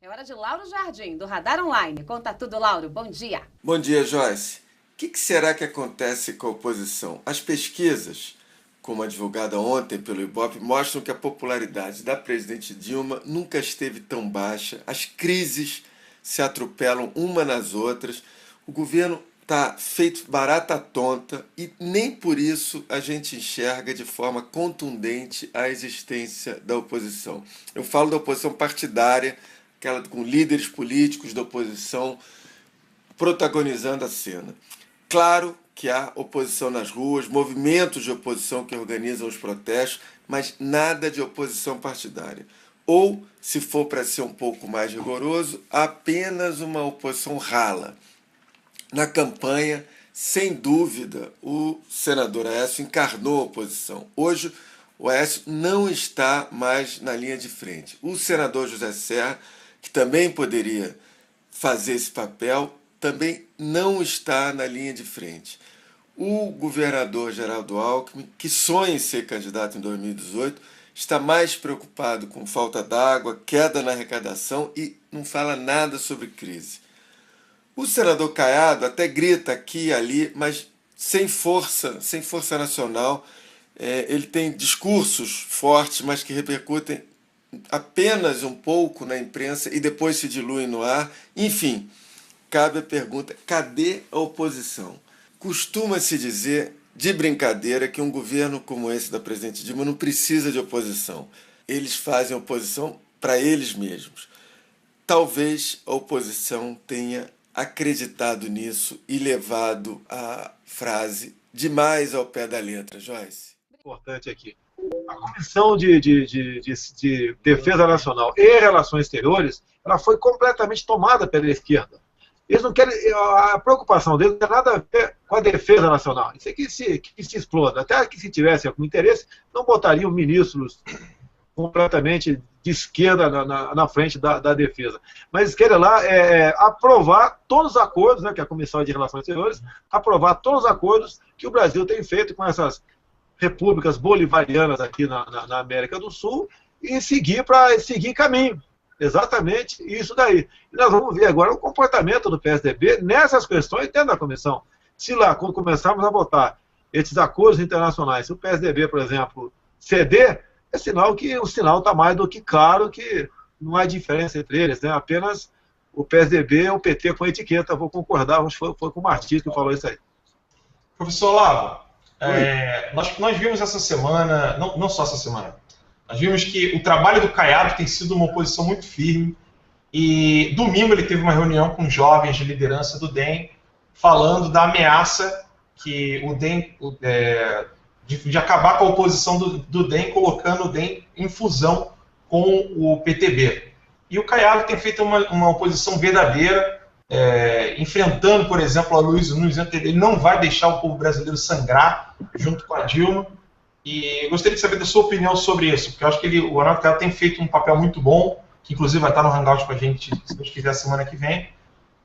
É hora de Lauro Jardim, do Radar Online. Conta tudo, Lauro. Bom dia. Bom dia, Joyce. O que será que acontece com a oposição? As pesquisas, como a divulgada ontem pelo Ibope, mostram que a popularidade da presidente Dilma nunca esteve tão baixa, as crises se atropelam uma nas outras, o governo está feito barata tonta e nem por isso a gente enxerga de forma contundente a existência da oposição. Eu falo da oposição partidária, aquela com líderes políticos da oposição protagonizando a cena. Claro que há oposição nas ruas, movimentos de oposição que organizam os protestos, mas nada de oposição partidária. Ou, se for para ser um pouco mais rigoroso, apenas uma oposição rala. Na campanha, sem dúvida, o senador Aécio encarnou a oposição. Hoje, o Aécio não está mais na linha de frente. O senador José Serra, que também poderia fazer esse papel, também não está na linha de frente. O governador Geraldo Alckmin, que sonha em ser candidato em 2018, está mais preocupado com falta d'água, queda na arrecadação e não fala nada sobre crise. O senador Caiado até grita aqui e ali, mas sem força nacional. Ele tem discursos fortes, mas que repercutem apenas um pouco na imprensa e depois se diluem no ar. Enfim, cabe a pergunta: cadê a oposição? Costuma-se dizer, de brincadeira, que um governo como esse da presidente Dilma não precisa de oposição. Eles fazem oposição para eles mesmos. Talvez a oposição tenha acreditado nisso e levado a frase demais ao pé da letra. Joyce. Importante aqui. A Comissão de Defesa Nacional e Relações Exteriores, ela foi completamente tomada pela esquerda. Eles não querem, a preocupação deles não tem nada a ver com a defesa nacional. Isso aqui que se exploda. Até que se tivesse algum interesse, não botariam ministros completamente de esquerda na frente da defesa. Mas querem lá aprovar todos os acordos, né, que a Comissão de Relações Exteriores, aprovar todos os acordos que o Brasil tem feito com essas repúblicas bolivarianas aqui na América do Sul e seguir caminho. Exatamente isso daí. E nós vamos ver agora o comportamento do PSDB nessas questões dentro da comissão. Se lá, quando começarmos a votar esses acordos internacionais, se o PSDB, por exemplo, ceder, é sinal que o sinal está mais do que claro que não há diferença entre eles, né? Apenas o PSDB é o PT com etiqueta. Vou concordar, acho que foi com o Martins que falou isso aí. Professor Lavo, nós vimos essa semana, não só essa semana, nós vimos que o trabalho do Caiado tem sido uma oposição muito firme e domingo ele teve uma reunião com jovens de liderança do DEM falando da ameaça que o DEM, de acabar com a oposição do DEM, colocando o DEM em fusão com o PTB. E o Caiado tem feito uma oposição verdadeira, enfrentando, por exemplo, a Luiz, ele não vai deixar o povo brasileiro sangrar junto com a Dilma. E gostaria de saber da sua opinião sobre isso, porque eu acho que o Arnaldo Caiado tem feito um papel muito bom, que inclusive vai estar no Hangout com a gente, se Deus quiser, semana que vem.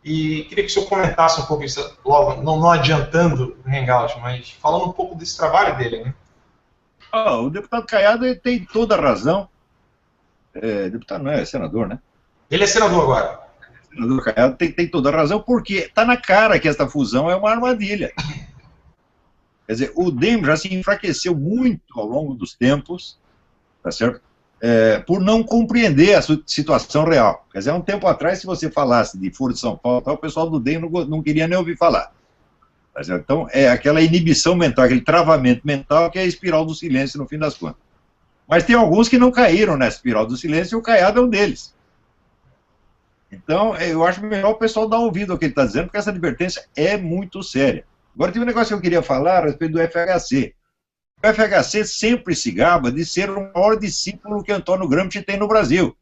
E queria que o senhor comentasse um pouco isso, logo, não adiantando o Hangout, mas falando um pouco desse trabalho dele, né? O deputado Caiado tem toda a razão. Deputado não é senador, né? Ele é senador agora. O senador Caiado tem toda a razão, porque está na cara que esta fusão é uma armadilha. Quer dizer, o DEM já se enfraqueceu muito ao longo dos tempos, tá certo? Por não compreender a situação real. Quer dizer, há um tempo atrás, se você falasse de Foro de São Paulo, o pessoal do DEM não queria nem ouvir falar. Tá certo? Então, é aquela inibição mental, aquele travamento mental que é a espiral do silêncio, no fim das contas. Mas tem alguns que não caíram nessa espiral do silêncio e o Caiado é um deles. Então, eu acho melhor o pessoal dar ouvido ao que ele está dizendo, porque essa advertência é muito séria. Agora, tem um negócio que eu queria falar a respeito do FHC. O FHC sempre se gaba de ser o maior discípulo que Antônio Gramsci tem no Brasil.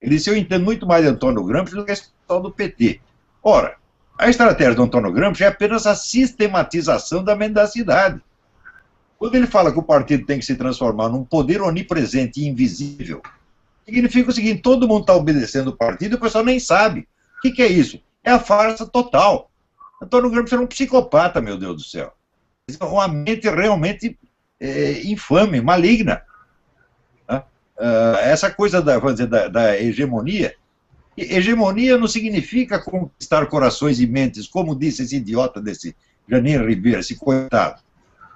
Ele disse: eu entendo muito mais de Antônio Gramsci do que a história do PT. Ora, a estratégia do Antônio Gramsci é apenas a sistematização da mendacidade. Quando ele fala que o partido tem que se transformar num poder onipresente e invisível, significa o seguinte: todo mundo está obedecendo o partido e o pessoal nem sabe. O que é isso? É a farsa total. Antônio Gramsci era um psicopata, meu Deus do céu. Uma mente realmente infame, maligna. Essa coisa da hegemonia, Hegemonia não significa conquistar corações e mentes, como disse esse idiota desse Janine Ribeiro, esse coitado.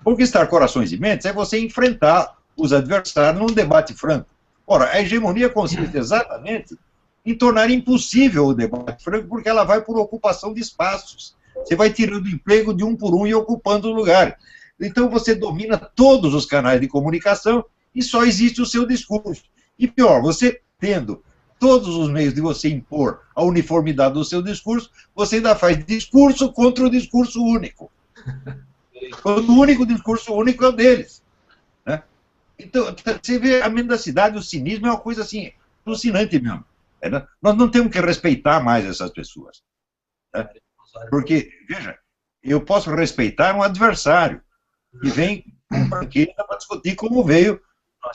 Conquistar corações e mentes é você enfrentar os adversários num debate franco. Ora, a hegemonia consiste exatamente em tornar impossível o debate franco, porque ela vai por ocupação de espaços. Você vai tirando emprego de um por um e ocupando o lugar. Então você domina todos os canais de comunicação e só existe o seu discurso. E pior, você tendo todos os meios de você impor a uniformidade do seu discurso, você ainda faz discurso contra o discurso único. Quando o único discurso único é o deles. Né? Então, você vê a mendacidade, o cinismo é uma coisa assim, alucinante mesmo. Né? Nós não temos que respeitar mais essas pessoas. Né? Porque, veja, eu posso respeitar um adversário que vem com franqueza para discutir como veio,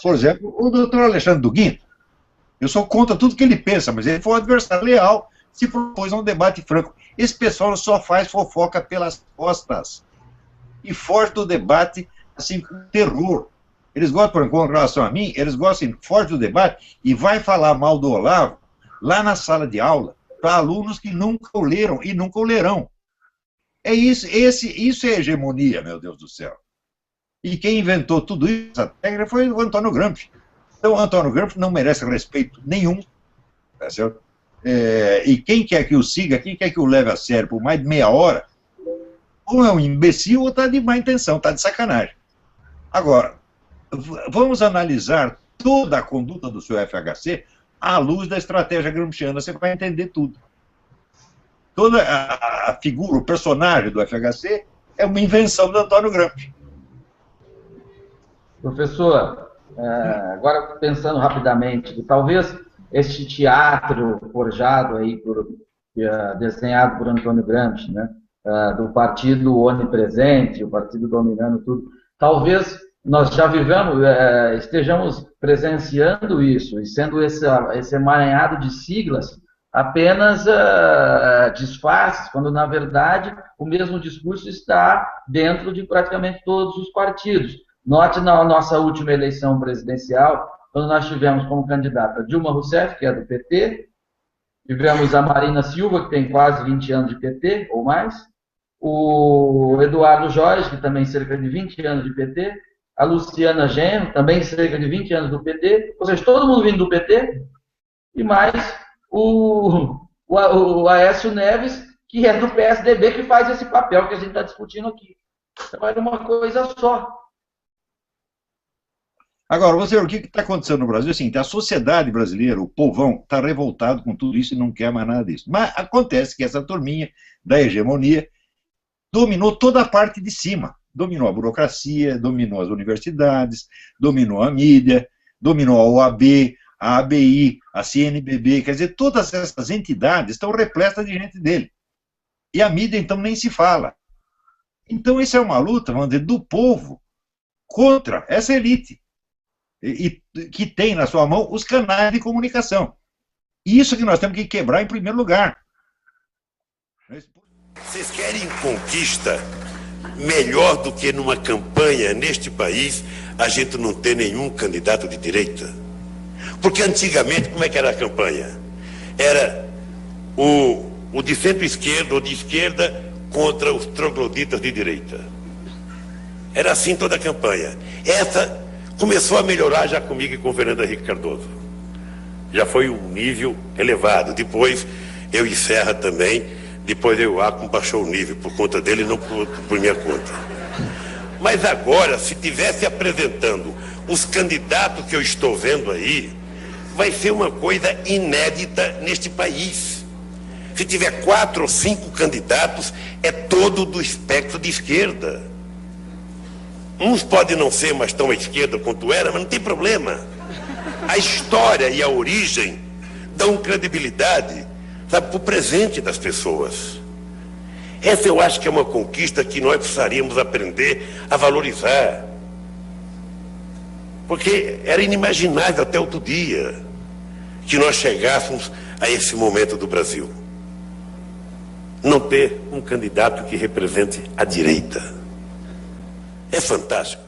por exemplo, o doutor Alexandre Duguin. Eu sou contra tudo que ele pensa, mas ele foi um adversário leal, se propôs a um debate franco. Esse pessoal só faz fofoca pelas costas. E foge do debate, assim, com terror. Eles gostam, por exemplo, com relação a mim, eles gostam, foge do debate e vai falar mal do Olavo lá na sala de aula, para alunos que nunca o leram e nunca o lerão. É isso, isso é hegemonia, meu Deus do céu. E quem inventou tudo isso, essa técnica, foi o Antônio Gramsci. Então, o Antônio Gramsci não merece respeito nenhum, tá certo? E quem quer que o siga, quem quer que o leve a sério por mais de meia hora, ou é um imbecil ou está de má intenção, está de sacanagem. Agora, vamos analisar toda a conduta do seu FHC à luz da estratégia gramsciana, você vai entender tudo. Toda a figura, o personagem do FHC é uma invenção do Antônio Gramsci. Professor, agora pensando rapidamente, talvez este teatro forjado aí, desenhado por Antônio Gramsci, né, do partido onipresente, o partido dominando tudo, talvez nós já estejamos presenciando isso, e sendo esse emaranhado de siglas apenas disfarces, quando na verdade o mesmo discurso está dentro de praticamente todos os partidos. Note na nossa última eleição presidencial, quando nós tivemos como candidata Dilma Rousseff, que é do PT, tivemos a Marina Silva, que tem quase 20 anos de PT, ou mais, o Eduardo Jorge, que também tem cerca de 20 anos de PT, a Luciana Genro, também cerca de 20 anos do PT, ou seja, todo mundo vindo do PT, e mais o Aécio Neves, que é do PSDB, que faz esse papel que a gente está discutindo aqui. Então, era uma coisa só. Agora, você, o que está acontecendo no Brasil? Assim, a sociedade brasileira, o povão, está revoltado com tudo isso e não quer mais nada disso. Mas acontece que essa turminha da hegemonia dominou toda a parte de cima. Dominou a burocracia, dominou as universidades, dominou a mídia, dominou a OAB, a ABI, a CNBB, quer dizer, todas essas entidades estão repletas de gente dele. E a mídia, então, nem se fala. Então, isso é uma luta, vamos dizer, do povo contra essa elite, e que tem na sua mão os canais de comunicação. Isso que nós temos que quebrar em primeiro lugar. Vocês querem conquista melhor do que numa campanha neste país a gente não ter nenhum candidato de direita? Porque antigamente, como é que era a campanha? Era o de centro-esquerda ou de esquerda contra os trogloditas de direita. Era assim toda a campanha. Essa começou a melhorar já comigo e com o Fernando Henrique Cardoso. Já foi um nível elevado. Depois eu e Serra também, depois eu e o Acon baixou o nível por conta dele e não por minha conta. Mas agora, se tivesse apresentando os candidatos que eu estou vendo aí, vai ser uma coisa inédita neste país. Se tiver 4 ou 5 candidatos, é todo do espectro de esquerda. Uns podem não ser mais tão à esquerda quanto era, mas não tem problema. A história e a origem dão credibilidade, sabe, para o presente das pessoas. Essa eu acho que é uma conquista que nós precisaríamos aprender a valorizar. Porque era inimaginável até outro dia que nós chegássemos a esse momento do Brasil. Não ter um candidato que represente a direita. É fantástico.